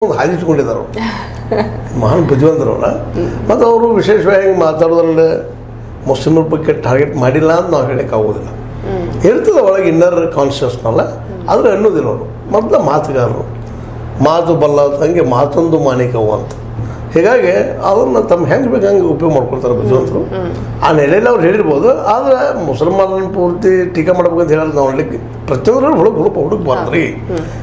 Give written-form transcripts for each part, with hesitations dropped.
ಒಂದು ಹಾದಿಟ್ಕೊಂಡಿದ್ದಾರೆ ಮಹಾನ್ ಬುದ್ಧಿವಂತರವಲ್ಲ. ಮತ್ತು ಅವರು ವಿಶೇಷವಾಗಿ ಹಿಂಗೆ ಮಾತಾಡೋದ್ರಲ್ಲಿ ಮುಸ್ಲಿಮರ ಬಗ್ಗೆ ಟಾರ್ಗೆಟ್ ಮಾಡಿಲ್ಲ ಅಂತ ನಾವು ಹೇಳೋಕ್ಕಾಗೋದಿಲ್ಲ. ಇರ್ತದೆ ಒಳಗೆ ಇನ್ನರ್ ಕಾನ್ಷಿಯಸ್ನಲ್ಲ, ಆದರೆ ಅನ್ನೋದಿಲ್ಲ ಅವರು. ಮೊದಲ ಮಾತುಗಾರರು, ಮಾತು ಬಲ್ಲ ಹಂಗೆ ಮಾತೊಂದು ಮಾಣಿಕವು ಅಂತ. ಹೀಗಾಗಿ ಅದನ್ನು ತಮ್ಮ ಹೆಂಗೆ ಬೇಕು ಹಂಗೆ ಉಪಯೋಗ ಮಾಡ್ಕೊಳ್ತಾರೆ ಬುದ್ಧಿವಂತರು. ಆ ನೆಲೆಯಲ್ಲಿ ಅವ್ರು ಹೇಳಿರ್ಬೋದು. ಆದರೆ ಮುಸಲ್ಮಾನರನ್ನು ಪೂರ್ತಿ ಟೀಕಾ ಮಾಡ್ಬೇಕಂತ ಹೇಳೋದು ನಾವು ಹೇಳಲಿಕ್ಕೆ ಪ್ರತಿಯೊಂದರೂ ಹುಡುಕ್ಬಾರ್ದು ರೀ.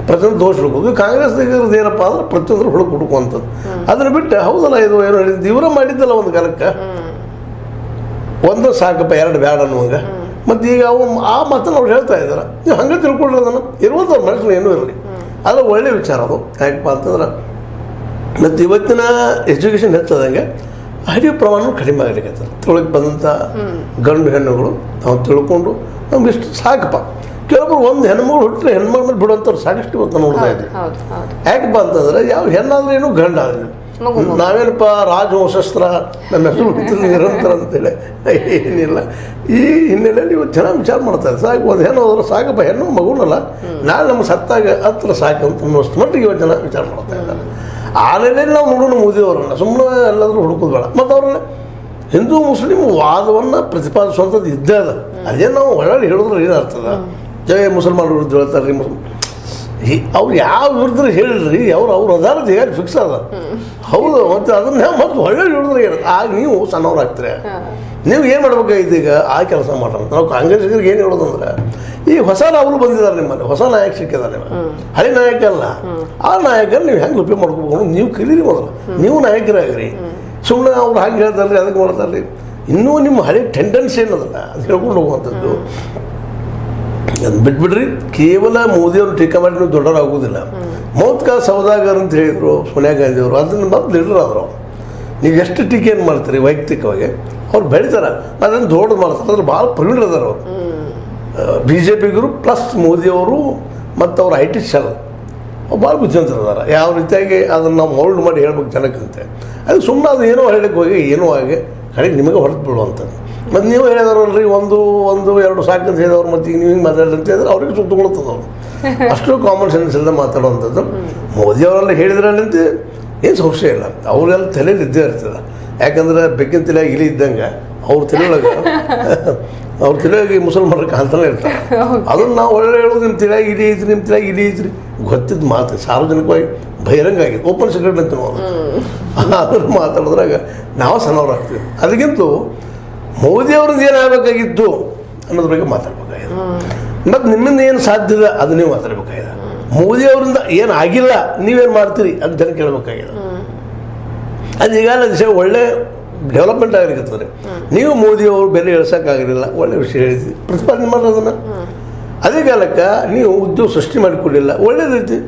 ಪ್ರತಿಯೊಂದು ದೋಷ ಹುಡುಕೋದು. ಕಾಂಗ್ರೆಸ್ ಏನಪ್ಪ ಅಂದ್ರೆ ಪ್ರತಿಯೊಂದರೂ ಹುಡುಕುವಂಥದ್ದು. ಅದನ್ನು ಬಿಟ್ಟು ಹೌದಲ್ಲ ಇದು ಏನೋ ಹೇಳಿದ್ದು ಇವರ ಮಾಡಿದ್ದಲ್ಲ ಒಂದು ಕಾಲಕ್ಕೆ, ಒಂದು ಸಾಕಪ್ಪ ಎರಡು ಬೇಡ ಅನ್ನುವಂಗೆ. ಮತ್ತು ಈಗ ಅವು ಆ ಮಾತನ್ನು ಅವ್ರು ಹೇಳ್ತಾ ಇದ್ದಾರೆ. ನೀವು ಹಂಗೆ ತಿಳ್ಕೊಂಡ್ರೆ ಅದನ್ನು ಇರುವಂಥವ್ರ ಮನುಷ್ಯರು ಏನೂ ಇರಲಿ. ಅದು ಒಳ್ಳೆಯ ವಿಚಾರ ಅದು. ಯಾಕಪ್ಪ ಅಂತಂದ್ರೆ ಮತ್ತು ಇವತ್ತಿನ ಎಜುಕೇಷನ್ ಹೆಚ್ಚಾದಂಗೆ ಹರಿವು ಪ್ರಮಾಣ ಕಡಿಮೆ ಆಗಲಿಕ್ಕೆ ತಿಳಕ್ಕೆ ಬಂದಂಥ ಗಂಡು ಹೆಣ್ಣುಗಳು ನಾವು ತಿಳ್ಕೊಂಡು ನಮ್ಗೆ ಇಷ್ಟು ಸಾಕಪ್ಪ. ಕೆಲವೊಬ್ರು ಒಂದು ಹೆಣ್ಮಗಳು ಹುಟ್ಟರೆ ಹೆಣ್ಮಗಳ ಮೇಲೆ ಬಿಡುವಂಥವ್ರು ಸಾಕಷ್ಟು ಇವತ್ತು ನೋಡ್ತಾ ಇದ್ದೀವಿ. ಯಾಕಪ್ಪ ಅಂತಂದ್ರೆ ಯಾವ ಹೆಣ್ಣಾದ್ರೆ ಏನು ಗಂಡ ಆದ್ರೆ ನಾವೇನಪ್ಪ ರಾಜವಂಶಸ್ತ್ರ ನಮ್ಮ ಹೆಸರು ಹುಟ್ಟಿದ್ರು ನಿರಂತರ ಅಂತೇಳಿ ಏನಿಲ್ಲ. ಈ ಹಿನ್ನೆಲೆಯಲ್ಲಿ ಇವತ್ತು ಚೆನ್ನಾಗಿ ವಿಚಾರ ಮಾಡ್ತಾರೆ. ಸಾಕು ಒಂದು ಹೆಣ್ಣು ಹೋದ್ರೆ ಸಾಕಪ್ಪ, ಹೆಣ್ಣು ಮಗುನಲ್ಲ ನಾಳೆ ನಮ್ಗೆ ಸತ್ತಾಗ ಹತ್ರ ಸಾಕಂತ ಅನ್ನೋಷ್ಟು ಮಟ್ಟಿಗೆ ಇವತ್ತು ಜನ ವಿಚಾರ ಮಾಡ್ತಾ ಇದ್ದಾರೆ. ಆ ನೆಲೆಯಲ್ಲಿ ನಾವು ನೋಡೋಣ ಮೋದಿಯವರನ್ನ ಸುಮ್ಮನೆ ಎಲ್ಲಾದರೂ ಹುಡುಕೋದು ಬೇಡ. ಮತ್ತು ಅವ್ರನ್ನ ಹಿಂದೂ ಮುಸ್ಲಿಂ ವಾದವನ್ನು ಪ್ರತಿಪಾದಿಸುವಂಥದ್ದು ಇದ್ದೇ ಅದ. ಅದೇ ನಾವು ಒಳ್ಳೆ ಹೇಳಿದ್ರೆ ಏನಾಗ್ತದ, ಜಯ ಮುಸಲ್ಮಾನರ ವಿರುದ್ಧ ಹೇಳ್ತಾರೆ ರೀ ಅವ್ರು ಯಾವ ವಿರುದ್ಧ ಹೇಳಿದ್ರಿ ಅವ್ರು ಅದಾರದ್ದು ಹೇಗೆ ಫಿಕ್ಸ್ ಅದ. ಹೌದು, ಮತ್ತು ಅದನ್ನ ಮತ್ತು ಒಳ್ಳೆ ಹೇಳಿದ್ರೆ ಏನಂತ ಆಗ ನೀವು ಸಣ್ಣವ್ರಾಗ್ತೀರ. ನೀವು ಏನು ಮಾಡ್ಬೇಕಾಗಿತ್ತು ಈಗ ಆ ಕೆಲಸ ಮಾಡೋಣ. ನಾವು ಕಾಂಗ್ರೆಸ್ಸಿಗರಿಗೆ ಏನು ಹೇಳೋದಂದ್ರೆ ಈ ಹೊಸ ರಾಹುಲ್ ಬಂದಿದ್ದಾರೆ ನಿಮ್ಮಲ್ಲಿ, ಹೊಸ ನಾಯಕ ಸಿಕ್ಕಿದ್ದಾರೆ. ಹಳೆ ನಾಯಕ ಅಲ್ಲ, ಆ ನಾಯಕರು ನೀವು ಹೆಂಗೆ ಉಪಯೋಗ ಮಾಡ್ಕೋಬೇಕು ನೀವು ಕಲೀರಿ ಮೊದಲು. ನೀವು ನಾಯಕರಾಗ್ರಿ. ಸುಮ್ಮನೆ ಅವ್ರು ಹಾಗೆ ಹೇಳ್ತಾರೆ ಅದಕ್ಕೆ ಮಾಡ್ತಾರೆ. ಇನ್ನೂ ನಿಮ್ಮ ಹಳೆ ಟೆಂಡೆನ್ಸಿ ಏನದಲ್ಲ ಅದು ಹೇಳ್ಕೊಂಡು ಹೋಗುವಂಥದ್ದು. ಅದು ಬಿಟ್ಬಿಡ್ರಿ. ಕೇವಲ ಮೋದಿಯವರು ಟೀಕಾ ಮಾಡಿ ನೀವು ದೊಡ್ಡವರಾಗೋದಿಲ್ಲ. ಮೌತ್ಕಾ ಸೌದಾಗರ್ ಅಂತ ಹೇಳಿದರು ಸೋನಿಯಾ ಗಾಂಧಿ ಅವರು, ಅದನ್ನು ಮೊದಲು ಲೀಡರ್ ಆದರು. ನೀವು ಎಷ್ಟು ಟೀಕೆಯನ್ನು ಮಾಡ್ತೀರಿ ವೈಯಕ್ತಿಕವಾಗಿ, ಅವ್ರು ಬೆಳಿತಾರೆ, ಅದನ್ನು ದೊಡ್ಡದು ಮಾಡ್ತಾರೆ. ಅದ್ರ ಭಾಳ ಪ್ರವೀಣರದಾರ ಅವರು. BJPಗರು ಪ್ಲಸ್ ಮೋದಿಯವರು ಮತ್ತು ಅವ್ರ IT ಸೆಲ್ ಭಾಳ ಬುದ್ಧಿವಂತರಿದ್ದಾರೆ. ಯಾವ ರೀತಿಯಾಗಿ ಅದನ್ನು ನಾವು ಮೌಲ್ಡ್ ಮಾಡಿ ಹೇಳ್ಬೇಕು ಜನಕ್ಕಂತೆ. ಅದು ಸುಮ್ಮನೆ ಅದು ಏನೋ ಹೇಳಕ್ಕೆ ಹೋಗಿ ಏನೋ ಹಾಗೆ ಕಡೆಗೆ ನಿಮಗೆ ಹೊರತು ಬಿಡುವಂಥದ್ದು. ಮತ್ತು ನೀವು ಹೇಳಿದಾರಲ್ರಿ ಒಂದು ಎರಡು ಸಾಕಂತ ಹೇಳಿದವ್ರು, ಮತ್ತು ಈಗ ನೀವು ಹಿಂಗೆ ಮಾತಾಡಿರಿ ಅಂತ ಹೇಳಿದ್ರೆ ಅವ್ರಿಗೆ ಸುತ್ತಗೊಳ್ತದೆ. ಅವರು ಅಷ್ಟು ಕಾಮನ್ ಸೆನ್ಸ್ ಇಲ್ಲದೆ ಮಾತಾಡುವಂಥದ್ದು. ಮೋದಿಯವರೆಲ್ಲ ಹೇಳಿದ್ರಲ್ಲಂತೆ ಏನು ಸಂಶಯ ಇಲ್ಲ, ಅವರೆಲ್ಲ ತಲೆಯಲ್ಲಿ ಇದ್ದೇ ಇರ್ತದೆ. ಯಾಕಂದ್ರೆ ಬೆಕ್ಕಿನ ತಲೆಯಾಗಿ ಇಲಿ ಇದ್ದಂಗೆ ಅವ್ರ ತಲೆಯೊಳಗೆ ಅವ್ರ ತಲೆಯಾಗಿ ಮುಸಲ್ಮಾನರ ಕಾಂತನೇ ಇರ್ತಾರೆ. ಅದನ್ನು ನಾವು ಒಳ್ಳೆ ಹೇಳೋದು ನಿಮ್ಮ ತಲೆಯಾಗಿ ಇಲಿ ಐತ್ರಿ, ನಿಮ್ಮ ತಲೆಯಾಗಿ ಇಲಿ ಐತ್ರಿ ಗೊತ್ತಿದ್ದ ಮಾತು ಸಾರ್ವಜನಿಕವಾಗಿ ಬಹಿರಂಗ ಆಗಿದೆ. ಓಪನ್ ಸೀಕ್ರೆಟ್ ಅಂತ ನೋಡೋದು. ಅದನ್ನು ಮಾತಾಡಿದ್ರಾಗ ನಾವು ಸಣ್ಣವರಾಗ್ತೀವಿ. ಅದಕ್ಕಿಂತ ಮೋದಿಯವ್ರದ್ದು ಏನಾಗಬೇಕಾಗಿತ್ತು ಅನ್ನೋದ್ರ ಬಗ್ಗೆ ಮಾತಾಡ್ಬೇಕಾಗಿದೆ. ಮತ್ತು ನಿಮ್ಮಿಂದ ಏನು ಸಾಧ್ಯದ ಅದು ನೀವು ಮಾತಾಡ್ಬೇಕಾಗಿದೆ. ಮೋದಿಯವರಿಂದ ಏನು ಆಗಿಲ್ಲ ನೀವೇನು ಮಾಡ್ತೀರಿ ಅಂತ ಜನ ಕೇಳಬೇಕಾಗಿದೆ. ಅದು ಈಗಾಗಲೇ ದಿವಸ ಒಳ್ಳೆ ಡೆವಲಪ್ಮೆಂಟ್ ಆಗಲಿಕ್ಕೆ ನೀವು ಮೋದಿಯವರು ಬೆಲೆ ಇಳಿಸೋಕ್ಕಾಗಲಿಲ್ಲ, ಒಳ್ಳೆ ವಿಷಯ ಹೇಳಿದ್ವಿ, ಪ್ರತಿಪಾದನೆ ಮಾಡೋದನ್ನು. ಅದೇ ಕಾಲಕ್ಕೆ ನೀವು ಉದ್ಯೋಗ ಸೃಷ್ಟಿ ಮಾಡಿಕೊಡಲಿಲ್ಲ, ಒಳ್ಳೇದೈತಿ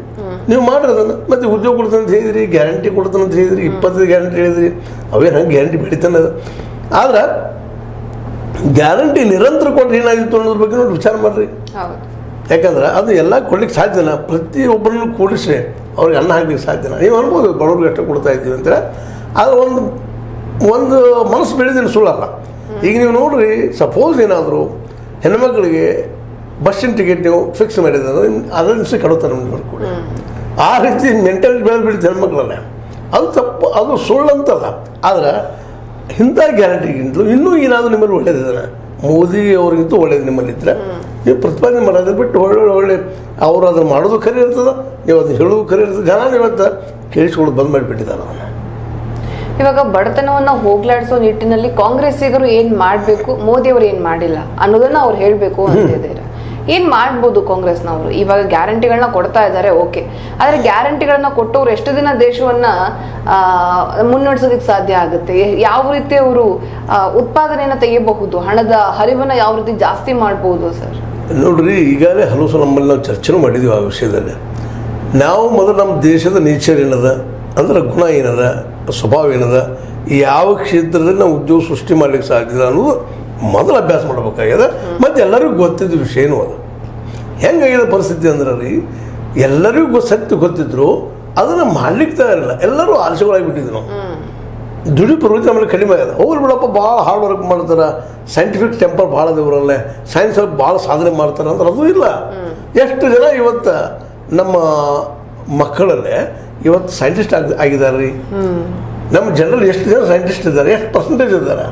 ನೀವು ಮಾಡಿರೋದನ್ನು. ಮತ್ತು ಉದ್ಯೋಗ ಕೊಡ್ತಾನಂತ ಹೇಳಿದ್ರಿ, ಗ್ಯಾರಂಟಿ ಕೊಡ್ತಾನಂತ ಹೇಳಿದ್ರಿ, 20 ಗ್ಯಾರಂಟಿ ಹೇಳಿದ್ರಿ. ಅವೇನು ಹಂಗೆ ಗ್ಯಾರಂಟಿ ಬೆಳಿತಾನೆ ಅದು. ಆದ್ರೆ ಗ್ಯಾರಂಟಿ ನಿರಂತರ ಕೊಟ್ಟರೆ ಏನಾಗಿತ್ತು ಅನ್ನೋದ್ರ ಬಗ್ಗೆ ನೋಡಿ ವಿಚಾರ ಮಾಡಿರಿ. ಯಾಕಂದ್ರೆ ಅದು ಎಲ್ಲ ಕೊಡ್ಲಿಕ್ಕೆ ಸಾಧ್ಯನ, ಪ್ರತಿಯೊಬ್ಬರನ್ನು ಕೂಡಿಸಿ ಅವ್ರಿಗೆ ಅನ್ನ ಹಾಕ್ಲಿಕ್ಕೆ ಸಾಧ್ಯನ. ನೀವು ಅನ್ಬೋದು ಬಡವ್ರಿಗೆ ಅಷ್ಟೇ ಕೊಡ್ತಾ ಇದ್ದೀವಿ ಅಂತಾರೆ. ಆದರೆ ಒಂದು ಮನಸ್ಸು ಬೆಳೆದಿನ ಸುಳ್ಳಲ್ಲ. ಈಗ ನೀವು ನೋಡ್ರಿ, ಸಪೋಸ್ ಏನಾದರೂ ಹೆಣ್ಮಕ್ಳಿಗೆ ಬಸ್ಸಿನ ಟಿಕೆಟ್ ನೀವು ಫಿಕ್ಸ್ ಮಾಡಿದ್ರೆ ಅದರ ದಿವಸ ಕಡುತ್ತಾರೆ ನಿಮ್ಗೆ ಕೂಡ. ಆ ರೀತಿ ಮೆಂಟಾಲಿಟಿ ಬೆಳೆದು ಹೆಣ್ಮಕ್ಳಲ್ಲ. ಅದು ತಪ್ಪು, ಅದು ಸುಳ್ಳಂತಲ್ಲ. ಆದ್ರೆ ಇಂಥ ಗ್ಯಾರಂಟಿಗಿಂತಲೂ ಇನ್ನೂ ಏನಾದರೂ ನಿಮ್ಮಲ್ಲಿ ಒಳ್ಳೇದಿದ್ದಾನೆ, ಮೋದಿ ಅವ್ರಿಗಿಂತೂ ಒಳ್ಳೇದು ನಿಮ್ಮಲ್ಲಿದ್ದರೆ ನೀವು ಪ್ರತಿಪಾದನೆ ಮಾಡೋದು ಬಿಟ್ಟು ಒಳ್ಳೆ ಅವರು ಅದನ್ನು ಮಾಡೋದು ಖರೆ ಇರ್ತದೆ, ನೀವು ಅದನ್ನು ಹೇಳೋದು ಖರೆ ಇರ್ತದೆ. ಜನ ಇವತ್ತು ಕೇಳಿಸ್ಕೊಳ್ಳೋದು ಬಂದ್ ಮಾಡಿಬಿಟ್ಟಿದ್ದಾರೆ ಅದನ್ನು. ಇವಾಗ ಬಡತನವನ್ನು ಹೋಗ್ಲಾಡಿಸೋ ನಿಟ್ಟಿನಲ್ಲಿ ಕಾಂಗ್ರೆಸ್ಸಿಗರು ಏನು ಮಾಡಬೇಕು, ಮೋದಿಯವರು ಏನು ಮಾಡಿಲ್ಲ ಅನ್ನೋದನ್ನ ಅವ್ರು ಹೇಳಬೇಕು ಅಂತಿದ್ದಾರೆ. ಏನು ಮಾಡ್ಬೋದು ಕಾಂಗ್ರೆಸ್ನವರು? ಇವಾಗ ಗ್ಯಾರಂಟಿಗಳನ್ನ ಕೊಡ್ತಾ ಇದ್ದಾರೆ, ಓಕೆ. ಆದರೆ ಗ್ಯಾರಂಟಿಗಳನ್ನ ಕೊಟ್ಟವ್ರು ಎಷ್ಟು ದಿನ ದೇಶವನ್ನ ಮುನ್ನಡೆಸೋದಕ್ಕೆ ಸಾಧ್ಯ ಆಗುತ್ತೆ? ಯಾವ ರೀತಿ ಅವರು ಉತ್ಪಾದನೆಯನ್ನು ತೆಗಿಬಹುದು? ಹಣದ ಹರಿವನ್ನು ಯಾವ ರೀತಿ ಜಾಸ್ತಿ ಮಾಡ್ಬೋದು ಸರ್? ನೋಡ್ರಿ, ಈಗಾಗಲೇ ಹಲವು ಸಲ ನಮ್ಮಲ್ಲಿ ನಾವು ಚರ್ಚೆನೂ ಮಾಡಿದ್ದೀವಿ ಆ ವಿಷಯದಲ್ಲಿ. ನಾವು ಮೊದಲು ನಮ್ಮ ದೇಶದ ನೇಚರ್ ಏನದ ಅಂದ್ರೆ ಗುಣ ಏನದ, ಸ್ವಭಾವ ಏನದ, ಯಾವ ಕ್ಷೇತ್ರದಲ್ಲಿ ನಾವು ಉದ್ಯೋಗ ಸೃಷ್ಟಿ ಮಾಡ್ಲಿಕ್ಕೆ ಸಾಧ್ಯ ಅನ್ನೋದು ಮೊದಲು ಅಭ್ಯಾಸ ಮಾಡಬೇಕಾಗ್ಯದ. ಮತ್ತು ಎಲ್ಲರಿಗೂ ಗೊತ್ತಿದ್ದ ವಿಷಯನೂ ಅದು. ಹೆಂಗಾಗಿದೆ ಪರಿಸ್ಥಿತಿ ಅಂದ್ರೆ ರೀ, ಎಲ್ಲರಿಗೂ ಗೊತ್ತಿದ್ರು ಅದನ್ನು ಮಾಡ್ಲಿಕ್ಕೆ ತಯಾರಿಲ್ಲ. ಎಲ್ಲರೂ ಆಲಸ್ಯಗಳಾಗಿಬಿಟ್ಟಿದ್ವಿ ನಾವು. ದುಡಿ ಪ್ರವೃತ್ತಿ ನಮ್ಮಲ್ಲಿ ಕಡಿಮೆ ಆಗಿದೆ. ಅವ್ರು ಬಿಡಪ್ಪ ಭಾಳ ಹಾರ್ಡ್ ವರ್ಕ್ ಮಾಡ್ತಾರೆ, ಸೈಂಟಿಫಿಕ್ ಟೆಂಪರ್ ಭಾಳ ದೇವರಲ್ಲೇ, ಸೈನ್ಸ್ ಅವ್ರು ಭಾಳ ಸಾಧನೆ ಮಾಡ್ತಾರೆ ಅಂದ್ರೆ ಅದು ಇಲ್ಲ. ಎಷ್ಟು ಜನ ಇವತ್ತು ನಮ್ಮ ಮಕ್ಕಳಲ್ಲೇ ಇವತ್ತು ಸೈಂಟಿಸ್ಟ್ ಆಗಿದ್ದಾರೆ ರೀ. ನಮ್ಮ ಜನರಲ್ಲಿ ಎಷ್ಟು ಜನ ಸೈಂಟಿಸ್ಟ್ ಇದ್ದಾರೆ, ಎಷ್ಟು ಪರ್ಸೆಂಟೇಜ್ ಇದ್ದಾರೆ.